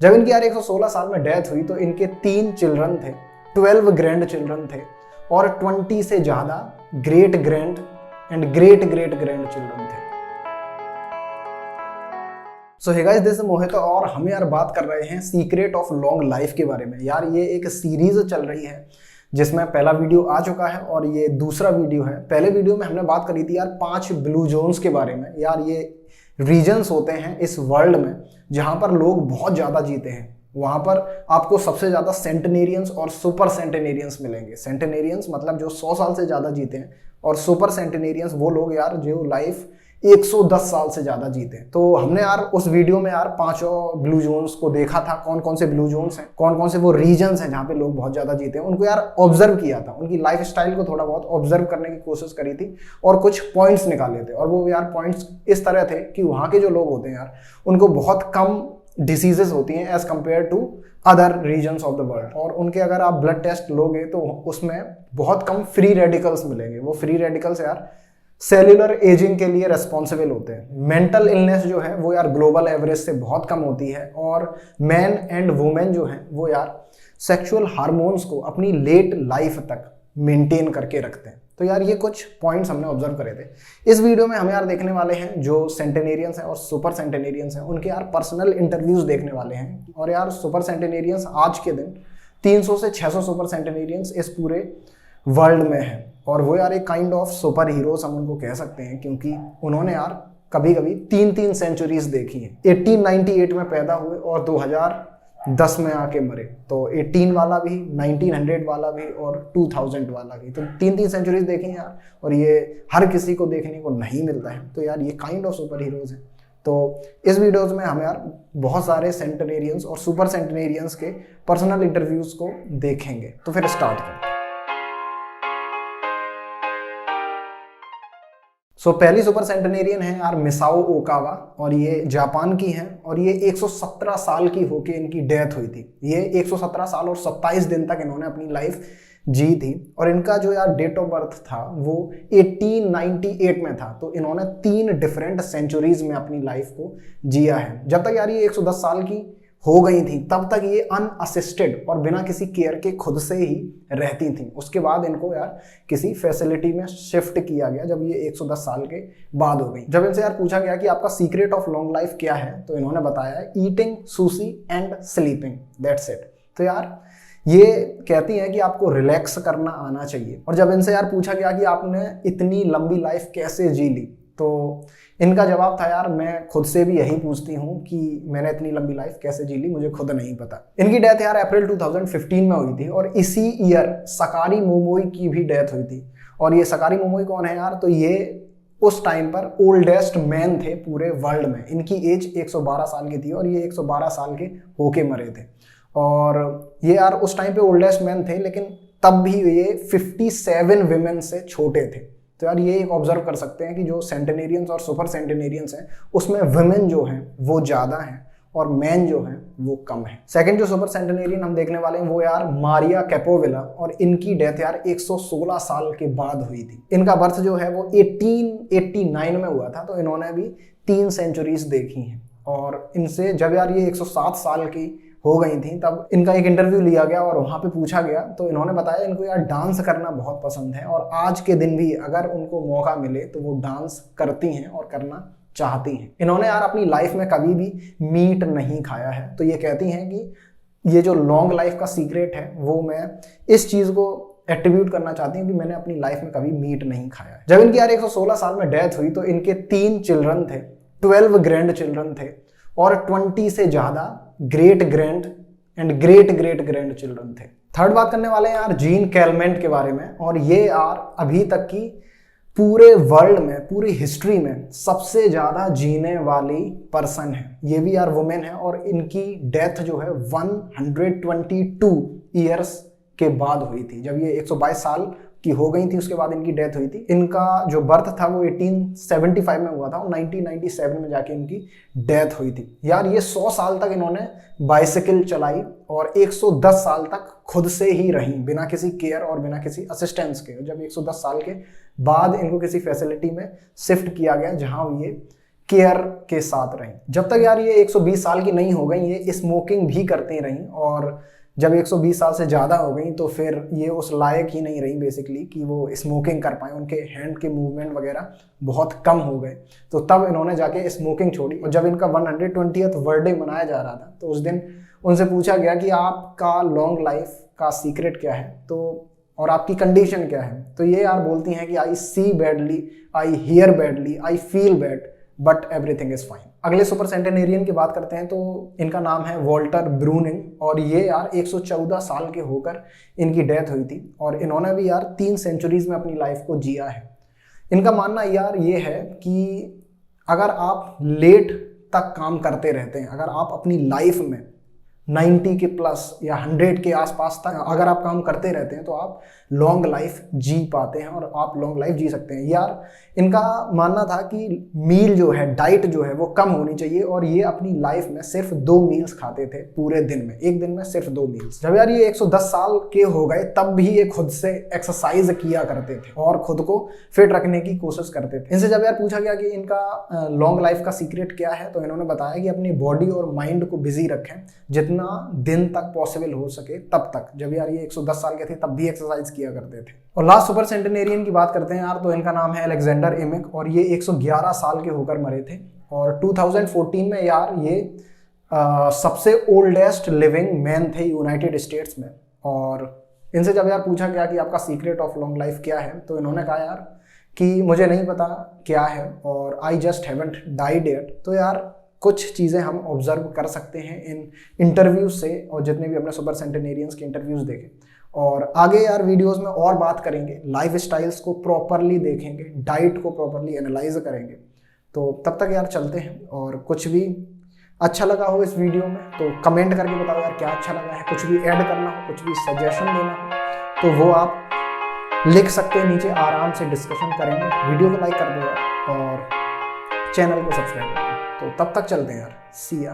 जब इनकी यार 116 साल में डेथ हुई तो इनके 3 चिल्ड्रन थे, 12 ग्रैंड चिल्ड्रन थे और 20 से ज्यादा great grand and great great grand children थे। सो हे गाइस, दिस इज मोहित और हम यार बात कर रहे हैं सीक्रेट ऑफ लॉन्ग लाइफ के बारे में। यार ये एक सीरीज चल रही है जिसमें पहला वीडियो आ चुका है और ये दूसरा वीडियो है। पहले वीडियो में हमने बात करी थी यार 5 ब्लू जोन्स के बारे में। यार ये रीजन्स होते हैं इस वर्ल्ड में जहां पर लोग बहुत ज्यादा जीते हैं। वहां पर आपको सबसे ज्यादा सेंटेनेरियंस और सुपर सेंटेनेरियंस मिलेंगे। सेंटेनेरियंस मतलब जो 100 साल से ज्यादा जीते हैं और सुपर सेंटेनेरियंस वो लोग यार जो लाइफ 110 साल से ज्यादा जीते हैं। तो हमने यार उस वीडियो में यार 5 ब्लू जोन्स को देखा था, कौन कौन से ब्लू जोन्स हैं, कौन कौन से वो रीजन्स हैं जहां पे लोग बहुत ज्यादा जीते हैं। उनको यार ऑब्जर्व किया था, उनकी लाइफ स्टाइल को थोड़ा बहुत ऑब्जर्व करने की कोशिश करी थी और कुछ पॉइंट्स निकाले थे। और वो यार पॉइंट्स इस तरह थे कि वहां के जो लोग होते हैं यार उनको बहुत कम डिसीजेस होती हैं as compare to other regions of the world. और उनके अगर आप ब्लड टेस्ट लोगे तो उसमें बहुत कम फ्री रेडिकल्स मिलेंगे। वो फ्री रेडिकल्स यार सेल्यूलर एजिंग के लिए रेस्पॉन्सिबल होते हैं। मेंटल इलनेस जो है वो यार ग्लोबल एवरेज से बहुत कम होती है। और मैन एंड वुमेन जो है वो यार सेक्सुअल हार्मोन्स को अपनी लेट लाइफ तक मेंटेन करके रखते हैं। तो यार ये कुछ पॉइंट्स हमने ऑब्जर्व करे थे। इस वीडियो में हम यार देखने वाले हैं जो सेंटेनेरियंस हैं और सुपर सेंटेनेरियंस हैं उनके यार पर्सनल इंटरव्यूज देखने वाले हैं। और यार सुपर सेंटेनेरियंस आज के दिन 300 से 600 सुपर सेंटेनेरियंस इस पूरे वर्ल्ड में है। और वो यार एक काइंड ऑफ सुपर हीरोज हम उनको कह सकते हैं क्योंकि उन्होंने यार कभी कभी 3-3 सेंचुरीज देखी है। 1898 में पैदा हुए और 2010 में आके मरे। तो 18 वाला भी, 1900 वाला भी और 2000 वाला भी। तो 3-3 सेंचुरीज देखी यार, और ये हर किसी को देखने को नहीं मिलता है। तो यार ये काइंड ऑफ सुपर हीरोज हैं। तो इस वीडियोज में हम यार बहुत सारे सेंटेनेरियंस और सुपर सेंटेनेरियंस के पर्सनल इंटरव्यूज को देखेंगे। तो फिर स्टार्ट करते हैं। सो पहली सुपर सेंटेनेरियन है यार मिसाओ ओकावा और ये जापान की हैं और ये 117 साल की होके इनकी डेथ हुई थी। ये 117 साल और 27 दिन तक इन्होंने अपनी लाइफ जी थी। और इनका जो यार डेट ऑफ बर्थ था वो 1898 में था। तो इन्होंने 3 डिफरेंट सेंचुरीज में अपनी लाइफ को जिया है। जब तक यार ये 110 साल की हो गई थी तब तक ये अनअसिस्टेड और बिना किसी केयर के खुद से ही रहती थी। उसके बाद इनको यार किसी फैसिलिटी में शिफ्ट किया गया जब ये 110 साल के बाद हो गई। जब इनसे यार पूछा गया कि आपका सीक्रेट ऑफ लॉन्ग लाइफ क्या है तो इन्होंने बताया eating sushi and sleeping, that's it. तो यार ये कहती हैं कि आपको रिलैक्स करना आना चाहिए। और जब इनसे यार पूछा गया कि आपने इतनी लंबी लाइफ कैसे जी ली तो इनका जवाब था यार मैं खुद से भी यही पूछती हूँ कि मैंने इतनी लंबी लाइफ कैसे जी ली, मुझे खुद नहीं पता। इनकी डेथ यार अप्रैल 2015 में हुई थी और इसी ईयर सकारी मोमोई की भी डेथ हुई थी। और ये सकारी मोमोई कौन है यार? तो ये उस टाइम पर ओल्डेस्ट मैन थे पूरे वर्ल्ड में। इनकी एज 112 साल की थी और ये 112 साल के होके मरे थे। और ये यार उस टाइम पे ओल्डेस्ट मैन थे लेकिन तब भी ये 57 विमेन से छोटे थे। तो यार ये एक ऑब्जर्व कर सकते हैं कि जो सेंटेनेरियंस और सुपर सेंटेनेरियंस हैं उसमें वुमेन जो हैं वो ज़्यादा हैं और मैन जो हैं वो कम है। सेकंड जो सुपर सेंटेनेरियन हम देखने वाले हैं वो यार मारिया कैपोविला और इनकी डेथ यार 116 साल के बाद हुई थी। इनका बर्थ जो है वो 1889 में हुआ था। तो इन्होंने भी 3 सेंचुरीज देखी हैं। और इनसे जब यार ये 107 साल की हो गई थी तब इनका एक इंटरव्यू लिया गया और वहाँ पे पूछा गया तो इन्होंने बताया इनको यार डांस करना बहुत पसंद है और आज के दिन भी अगर उनको मौका मिले तो वो डांस करती हैं और करना चाहती हैं। इन्होंने यार अपनी लाइफ में कभी भी मीट नहीं खाया है। तो ये कहती हैं कि ये जो लॉन्ग लाइफ का सीक्रेट है वो मैं इस चीज़ को एट्रीब्यूट करना चाहती हूँ कि मैंने अपनी लाइफ में कभी मीट नहीं खाया है। जब इनकी यार 116 साल में डेथ हुई तो इनके 3 चिल्ड्रन थे, 12 ग्रैंड चिल्ड्रन थे और 20 से ज़्यादा great grand and great great grand children थे। थर्ड बात करने वाले हैं यार जीन कैलमेंट के बारे में। और ये यार अभी तक की पूरे वर्ल्ड में, पूरी हिस्ट्री में सबसे ज़्यादा जीने वाली पर्सन है। ये भी यार वुमेन है और इनकी डेथ जो है 122 ईयर्स के बाद हुई थी। जब ये 122 साल की हो गई थी उसके बाद इनकी डेथ हुई थी। इनका जो बर्थ था वो 1875 में हुआ था और 1997 में जाके इनकी डेथ हुई थी। यार ये 100 साल तक इन्होंने बाइसिकल चलाई और 110 साल तक खुद से ही रही बिना किसी केयर और बिना किसी असिस्टेंस के। जब 110 साल के बाद इनको किसी फैसिलिटी में शिफ्ट किया गया जहां ये केयर के साथ रहीं। जब तक यार ये 120 साल की नहीं हो गई, ये स्मोकिंग भी करती रहीं, और जब 120 साल से ज़्यादा हो गई तो फिर ये उस लायक ही नहीं रही बेसिकली कि वो स्मोकिंग कर पाए। उनके हैंड के मूवमेंट वगैरह बहुत कम हो गए, तो तब इन्होंने जाके स्मोकिंग छोड़ी। और जब इनका 120th बर्थडे मनाया जा रहा था तो उस दिन उनसे पूछा गया कि आपका लॉन्ग लाइफ का सीक्रेट क्या है, तो और आपकी कंडीशन क्या है। तो ये यार बोलती हैं कि I see badly, I hear badly, I feel bad, but everything is fine. अगले सुपर सेंटेनेरियन की बात करते हैं तो इनका नाम है वॉल्टर ब्रूनिंग, और ये यार 114 साल के होकर इनकी डेथ हुई थी। और इन्होंने भी यार 3 सेंचुरीज में अपनी लाइफ को जिया है। इनका मानना यार ये है कि अगर आप लेट तक काम करते रहते हैं, अगर आप अपनी लाइफ में 90 के प्लस या 100 के आसपास तक अगर आप काम करते रहते हैं तो आप लॉन्ग लाइफ जी पाते हैं और आप लॉन्ग लाइफ जी सकते हैं। यार इनका मानना था कि मील जो है, डाइट जो है वो कम होनी चाहिए, और ये अपनी लाइफ में सिर्फ 2 मील्स खाते थे पूरे दिन में, एक दिन में सिर्फ 2 मील्स। जब यार ये 110 साल के हो गए तब भी ये खुद से एक्सरसाइज किया करते थे और खुद को फिट रखने की कोशिश करते थे। इनसे जब यार पूछा गया कि इनका लॉन्ग लाइफ का सीक्रेट क्या है, तो इन्होंने बताया कि अपनी बॉडी और माइंड को बिजी रखें जितना दिन तक पॉसिबल हो सके तब तक। जब यार ये 110 साल के थे तब भी एक्सरसाइज किया करते थे। और लास्ट सुपर सेंटेनेरियन की बात करते हैं यार, तो इनका नाम है अलेक्जेंडर इमिक, और ये 111 साल के होकर मरे थे। और 2014 में यार ये सबसे ओल्डेस्ट लिविंग मैन थे यूनाइटेड स्टेट्स में। और इनसे जब यार पूछा गया कि आपका सीक्रेट ऑफ लॉन्ग लाइफ क्या है, तो इन्होंने कहा यार कि मुझे नहीं पता क्या है और I just haven't died yet. तो यार कुछ चीज़ें हम ऑब्जर्व कर सकते हैं इन इंटरव्यूज से, और जितने भी हमने सुपर सेंटेनेरियंस के इंटरव्यूज देखे। और आगे यार वीडियोस में और बात करेंगे, लाइफ स्टाइल्स को प्रॉपरली देखेंगे, डाइट को प्रॉपरली एनालाइज करेंगे। तो तब तक यार चलते हैं, और कुछ भी अच्छा लगा हो इस वीडियो में तो कमेंट करके बताओ यार क्या अच्छा लगा है। कुछ भी ऐड करना हो, कुछ भी सजेशन देना हो तो वो आप लिख सकते हैं नीचे, आराम से डिस्कशन करेंगे। वीडियो को लाइक कर दो यार और चैनल को सब्सक्राइब कर दो। तो तब तक चलते हैं यार, सी या।